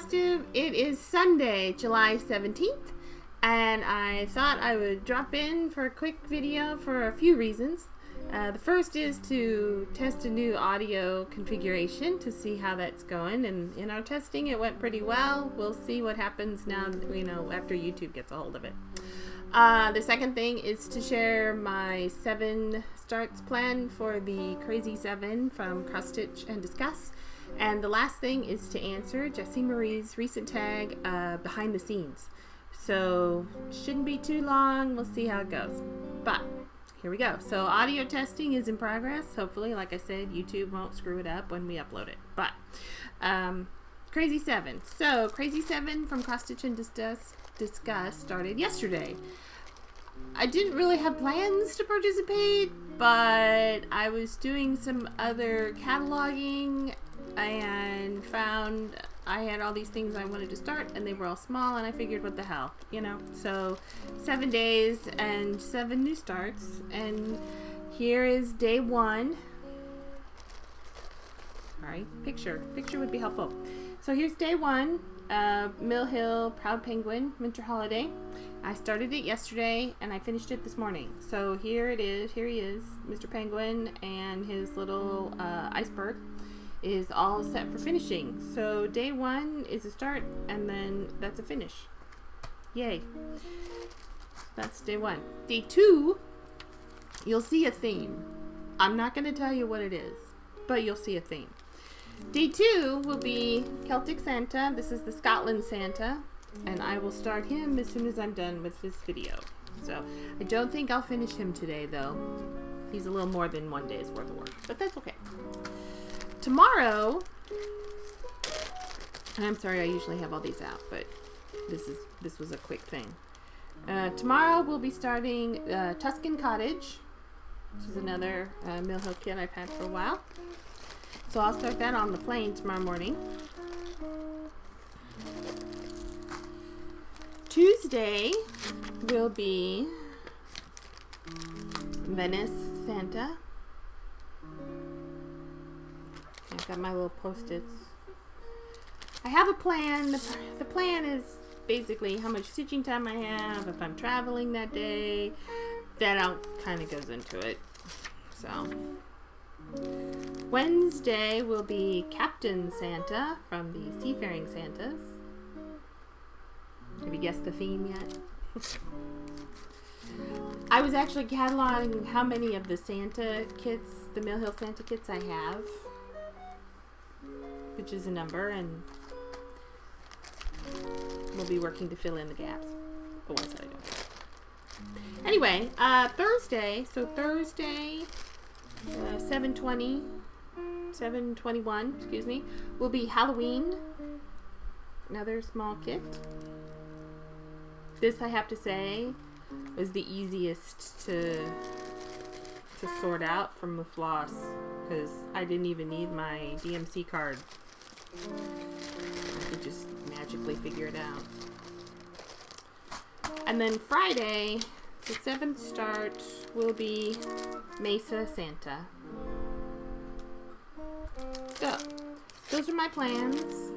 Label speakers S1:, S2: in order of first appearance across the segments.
S1: It is Sunday, July 17th, and I thought I would drop in for a quick video for a few reasons. The first is to test a new audio configuration to see how that's going, and in our testing it went pretty well. We'll see what happens now, after YouTube gets a hold of it. The second thing is to share my 7 starts plan for the Crazy 7 from Cross Stitch and Discuss. And the last thing is to answer Jessie Maries recent tag behind the scenes. So shouldn't be too long. We'll see how it goes. But here we go. So audio testing is in progress. Hopefully, like I said, YouTube won't screw it up when we upload it. But Crazy 7. So Crazy 7 from Cross Stitch and Discuss started yesterday. I didn't really have plans to participate, but I was doing some other cataloging and found I had all these things I wanted to start, and they were all small, and I figured, what the hell, So 7 days and 7 new starts, and here is day 1. Sorry, picture would be helpful. So here's day 1, Mill Hill Proud Penguin Winter Holiday. I started it yesterday and I finished it this morning. So here it is. Here he is, Mr. Penguin, and his little iceberg is all set for finishing. So day 1 is a start, and then that's a finish. Yay. That's day 1. Day 2, you'll see a theme. I'm not going to tell you what it is, but you'll see a theme. Day 2 will be Celtic Santa. This is the Scotland Santa, and I will start him as soon as I'm done with this video. So I don't think I'll finish him today, though. He's a little more than 1 day's worth of work, but that's okay. Tomorrow, and I'm sorry I usually have all these out, but this was a quick thing. Tomorrow we'll be starting Tuscan Cottage, which is another Mill Hill kit I've had for a while. So I'll start that on the plane tomorrow morning. Tuesday will be Venice Santa. I've got my little post-its. I have a plan. The plan is basically how much stitching time I have, if I'm traveling that day. That all kind of goes into it. So Wednesday will be Captain Santa from the Seafaring Santas. Have you guessed the theme yet? I was actually cataloging how many of the Santa kits, the Mill Hill Santa kits I have, which is a number, and we'll be working to fill in the gaps, the ones that I don't. Anyway, Thursday, 7/21, will be Halloween. Another small kit. This, I have to say, was the easiest to sort out from the Floss, because I didn't even need my DMC card. I could just magically figure it out. And then Friday, the 7th start, will be Mesa Santa. So, those are my plans.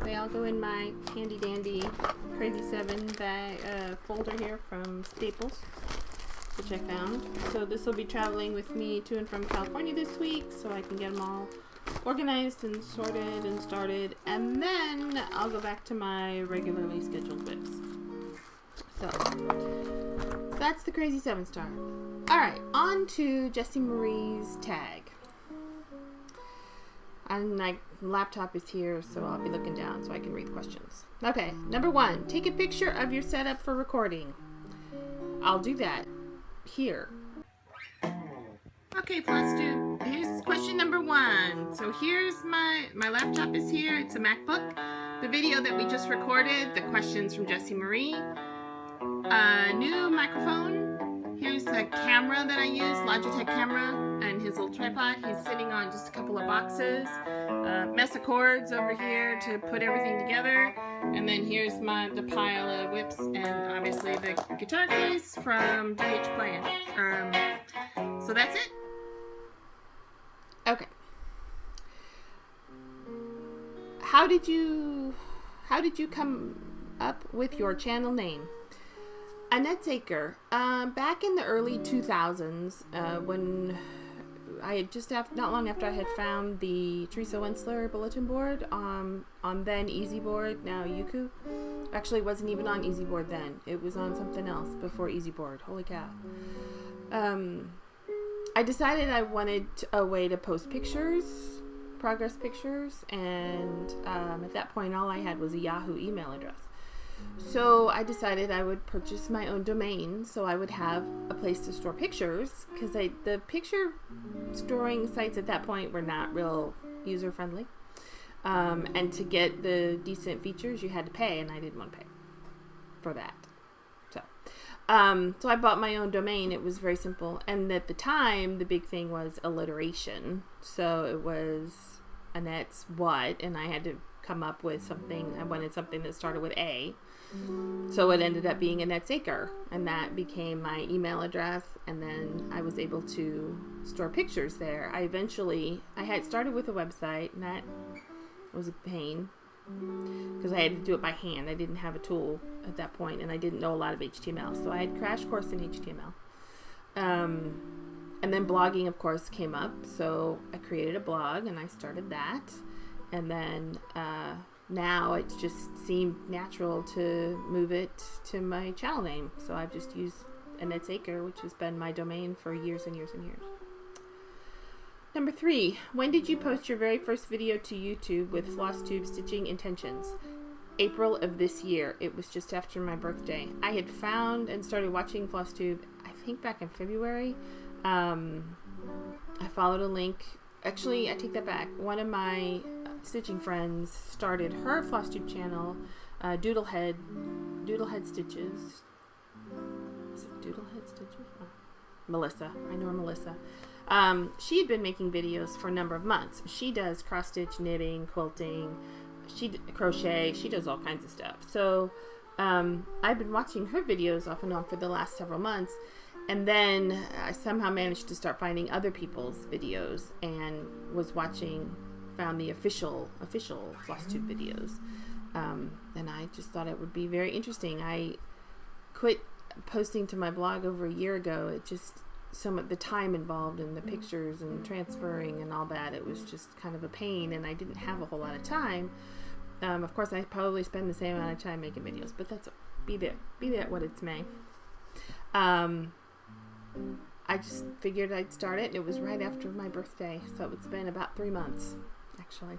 S1: They all go in my handy dandy Crazy 7 bag folder here from Staples, which I found. So this will be traveling with me to and from California this week, so I can get them all organized and sorted and started, and then I'll go back to my regularly scheduled whips. So that's the Crazy 7 star. Alright, on to Jessie Maries Tag. And my laptop is here, so I'll be looking down so I can read the questions. Okay, number 1, take a picture of your setup for recording. I'll do that here. Okay, Floss Dude, here's question number 1. So here's my laptop is here. It's a MacBook. The video that we just recorded, the questions from Jessie Marie. New microphone. Here's the camera that I use, Logitech camera, and his little tripod. He's sitting on just a couple of boxes. Mess of cords over here to put everything together. And then here's the pile of whips, and obviously the guitar case from DH Playing. So that's it. Okay. How did you how did you come up with your channel name? Annette Zaker. Back in the early 2000s, when I had not long after I had found the Teresa Wensler bulletin board on then EasyBoard, now Yuku. Actually, it wasn't even on EasyBoard then. It was on something else before EasyBoard. Holy cow. I decided I wanted a way to post pictures, progress pictures, and at that point all I had was a Yahoo email address. So I decided I would purchase my own domain so I would have a place to store pictures, because the picture storing sites at that point were not real user friendly. And to get the decent features you had to pay, and I didn't want to pay for that. So I bought my own domain. It was very simple. And at the time, the big thing was alliteration. So it was Annette's what, and I had to come up with something. I wanted something that started with A. So it ended up being Annette Zaker, and that became my email address, and then I was able to store pictures there. I had started with a website, and that was a pain because I had to do it by hand. I didn't have a tool at that point, and I didn't know a lot of HTML, so I had crash course in HTML. And then blogging, of course, came up, so I created a blog, and I started that, and then now it just seemed natural to move it to my channel name. So I've just used Annette Zaker, which has been my domain for years and years and years. Number 3, when did you post your very first video to YouTube with floss tube stitching intentions? April of this year. It was just after my birthday. I had found and started watching floss tube, I think back in February. I followed a link. Actually, I take that back. One of my stitching friends started her FlossTube channel, Doodlehead Stitches. Is it Doodlehead Stitches? Oh. Melissa. I know her, Melissa. She had been making videos for a number of months. She does cross stitch, knitting, quilting, crochet. She does all kinds of stuff. So I've been watching her videos off and on for the last several months. And then I somehow managed to start finding other people's videos and found the official FlossTube videos. And I just thought it would be very interesting. I quit posting to my blog over a year ago. It just, some of the time involved in the pictures and transferring and all that, it was just kind of a pain, and I didn't have a whole lot of time. Of course, I probably spend the same amount of time making videos, but that's, be that what it's may. I just figured I'd start it, and it was right after my birthday, so it's been about 3 months, actually.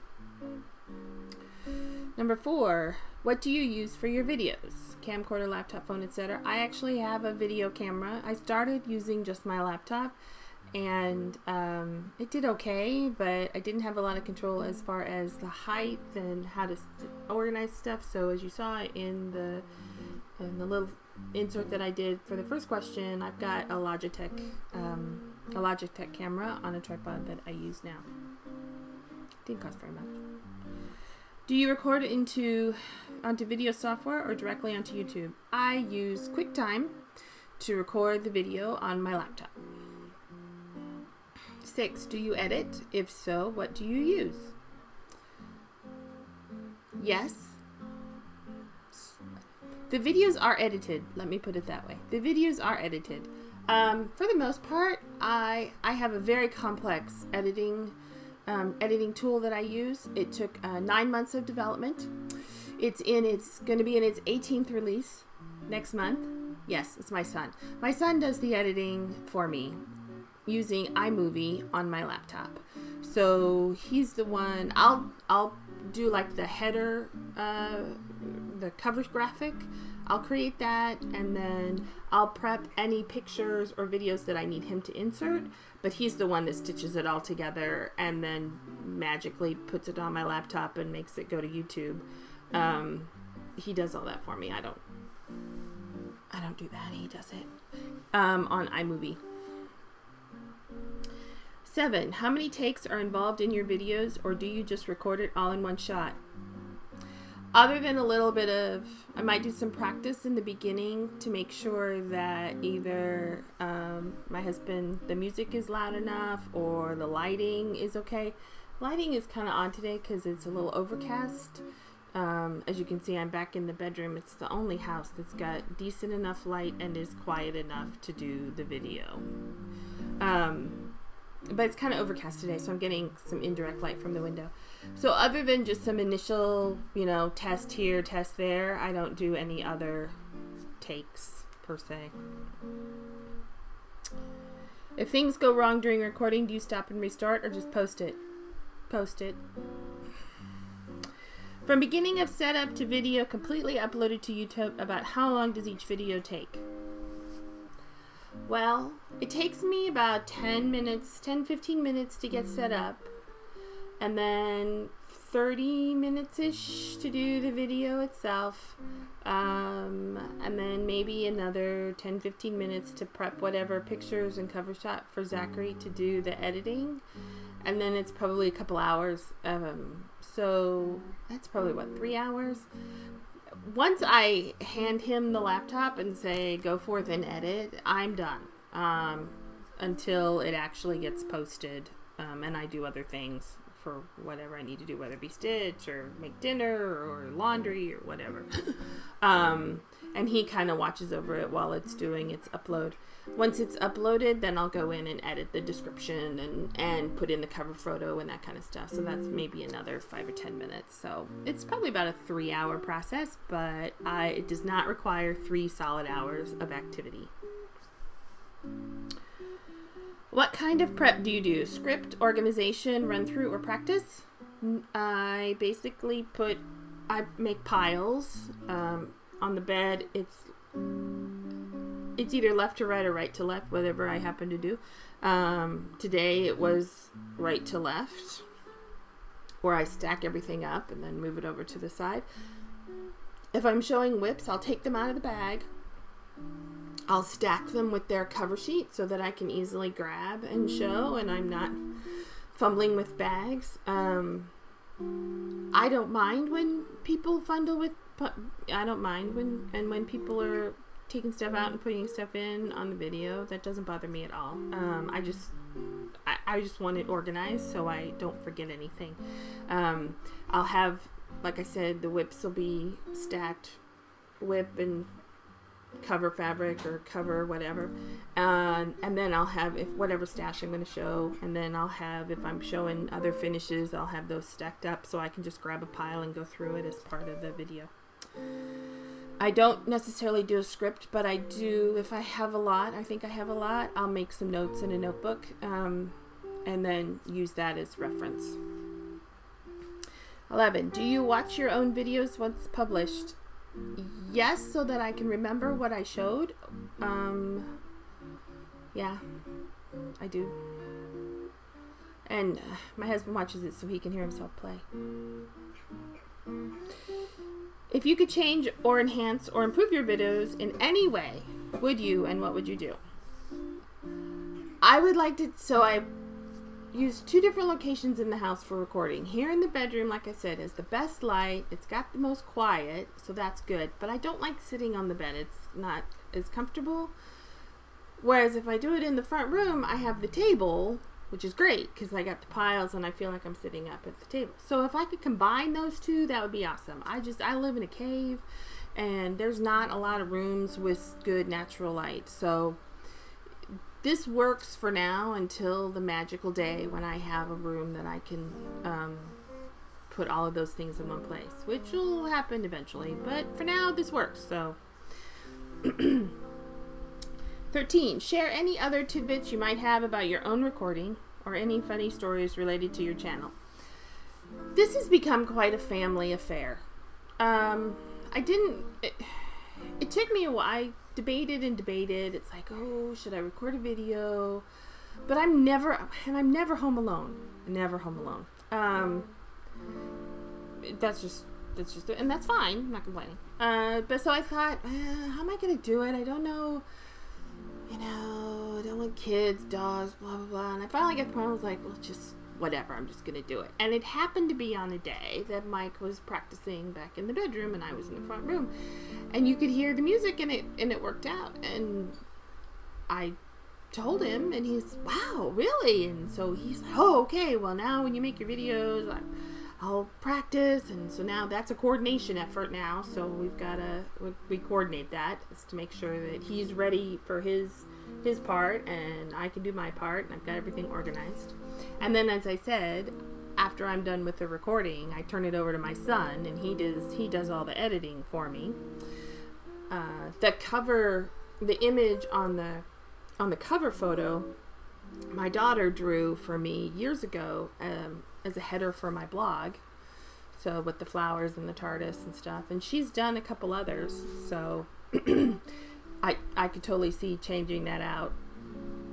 S1: Number 4, what do you use for your videos? Camcorder, laptop, phone, etc. I actually have a video camera. I started using just my laptop, and it did okay, but I didn't have a lot of control as far as the height and how to organize stuff. So as you saw in the little insert that I did for the first question, I've got a Logitech camera on a tripod that I use now. Didn't cost very much. Do you record it onto video software or directly onto YouTube? I use QuickTime to record the video on my laptop. 6, do you edit? If so, what do you use? Yes. The videos are edited. Let me put it that way. The videos are edited. For the most part, I have a very complex editing tool that I use. It took 9 months of development. It's going to be in its 18th release next month. Yes, it's my son. My son does the editing for me using iMovie on my laptop. So he's the one. I'll do like the header, the cover graphic. I'll create that, and then I'll prep any pictures or videos that I need him to insert, but he's the one that stitches it all together and then magically puts it on my laptop and makes it go to YouTube. He does all that for me. I don't do that. He does it on iMovie. 7, how many takes are involved in your videos, or do you just record it all in one shot? Other than a little bit of, I might do some practice in the beginning to make sure that either my husband, the music is loud enough or the lighting is okay. Lighting is kind of on today because it's a little overcast. As you can see, I'm back in the bedroom. It's the only house that's got decent enough light and is quiet enough to do the video. But it's kind of overcast today, so I'm getting some indirect light from the window. So other than just some initial, test here, test there, I don't do any other takes per se. If things go wrong during recording, do you stop and restart or just post it? Post it. From beginning of setup to video completely uploaded to YouTube, about how long does each video take? Well, it takes me about 10, 15 minutes to get set up, and then 30 minutes-ish to do the video itself, and then maybe another 10, 15 minutes to prep whatever pictures and cover shot for Zachary to do the editing, and then it's probably a couple hours, so that's probably, 3 hours? Once I hand him the laptop and say, go forth and edit, I'm done until it actually gets posted, and I do other things for whatever I need to do, whether it be stitch or make dinner or laundry or whatever. And he kind of watches over it while it's doing its upload. Once it's uploaded, then I'll go in and edit the description and put in the cover photo and that kind of stuff. So that's maybe another 5 or 10 minutes. So it's probably about a 3-hour process, but it does not require 3 solid hours of activity. What kind of prep do you do? Script, organization, run through, or practice? I basically I make piles on the bed. It's either left to right or right to left, whatever I happen to do. Today it was right to left, where I stack everything up and then move it over to the side. If I'm showing whips, I'll take them out of the bag. I'll stack them with their cover sheet so that I can easily grab and show, and I'm not fumbling with bags. I don't mind when people fumble with. I don't mind when people are taking stuff out and putting stuff in on the video. That doesn't bother me at all. I just want it organized so I don't forget anything. I'll have, like I said, the whips will be stacked, whip and cover fabric or cover whatever, and then I'll have whatever stash I'm going to show, and then I'll have, if I'm showing other finishes, I'll have those stacked up so I can just grab a pile and go through it as part of the video. I don't necessarily do a script, but I do, if I have a lot, I think I have a lot, I'll make some notes in a notebook, and then use that as reference. 11. Do you watch your own videos once published? Yes, so that I can remember what I showed. Yeah, I do. And my husband watches it so he can hear himself play. If you could change or enhance or improve your videos in any way, would you, and what would you do? I would like to, so I used 2 different locations in the house for recording. Here in the bedroom, like I said, is the best light. It's got the most quiet, so that's good. But I don't like sitting on the bed. It's not as comfortable. Whereas if I do it in the front room, I have the table, which is great because I got the piles and I feel like I'm sitting up at the table. So if I could combine those 2, that would be awesome. I live in a cave and there's not a lot of rooms with good natural light. So this works for now until the magical day when I have a room that I can put all of those things in one place, which will happen eventually. But for now, this works. So 13. Share any other tidbits you might have about your own recording or any funny stories related to your channel. This has become quite a family affair. It took me a while. I debated and debated. It's like, oh, should I record a video? But I'm never home alone. Never home alone. That's just it, and that's fine. I'm not complaining. But so I thought, how am I gonna do it? I don't know. I don't want kids, dogs, blah blah blah. And I finally got the point. I was like, well, just whatever. I'm just gonna do it. And it happened to be on a day that Mike was practicing back in the bedroom, and I was in the front room, and you could hear the music, and it worked out. And I told him, and he's, wow, really? And so he's like, oh, okay. Well, now when you make your videos, I'll practice, and so now that's a coordination effort now. So we coordinate that is to make sure that he's ready for his part, and I can do my part, and I've got everything organized. And then, as I said, after I'm done with the recording, I turn it over to my son, and he does all the editing for me. The image on the cover photo, my daughter drew for me years ago as a header for my blog. So with the flowers and the TARDIS and stuff, and she's done a couple others. So I could totally see changing that out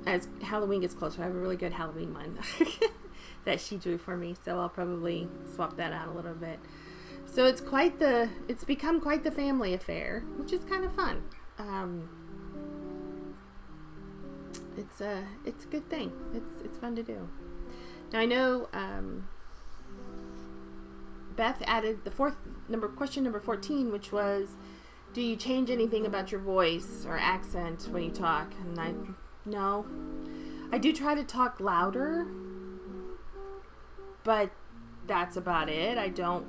S1: as Halloween gets closer. I have a really good Halloween one that she drew for me, so I'll probably swap that out a little bit. So it's become quite the family affair, which is kind of fun. It's a good thing. It's fun to do. Now I know Beth added the question number 14, which was, do you change anything about your voice or accent when you talk? And no. I do try to talk louder, but that's about it. I don't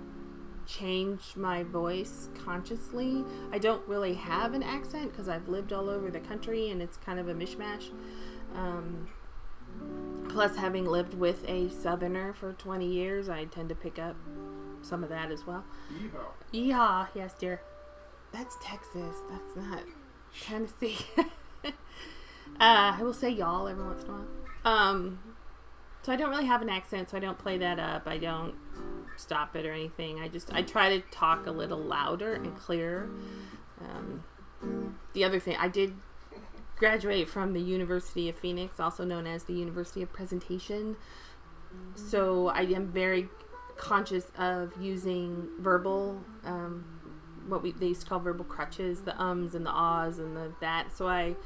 S1: change my voice consciously. I don't really have an accent because I've lived all over the country and it's kind of a mishmash. Plus, having lived with a Southerner for 20 years, I tend to pick up some of that as well. Yeehaw. Yeehaw. Yes, dear. That's Texas. That's not Tennessee. I will say y'all every once in a while. So I don't really have an accent, so I don't play that up. I don't stop it or anything. I try to talk a little louder and clearer. The other thing, I did graduate from the University of Phoenix, also known as the University of Presentation. So I am very conscious of using verbal, they used to call verbal crutches, the ums and the ahs and that. So I'm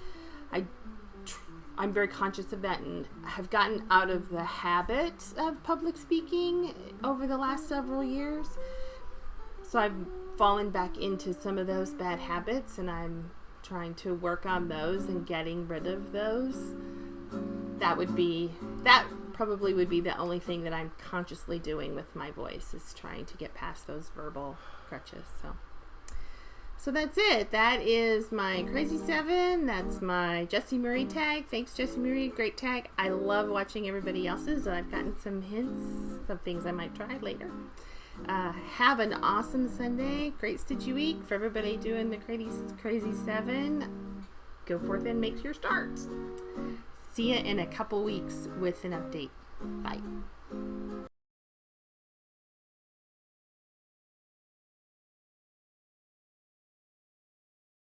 S1: very conscious of that and have gotten out of the habit of public speaking over the last several years. So I've fallen back into some of those bad habits, and I'm trying to work on those and getting rid of those. That probably would be the only thing that I'm consciously doing with my voice, is trying to get past those verbal crutches. So that's it. That is my Crazy 7. That's my Jessie Maries tag. Thanks, Jessie Maries. Great tag. I love watching everybody else's, and I've gotten some hints of things I might try later. Have an awesome Sunday. Great stitchy week for everybody doing the Crazy 7. Go forth and make your start. See you in a couple weeks with an update. Bye.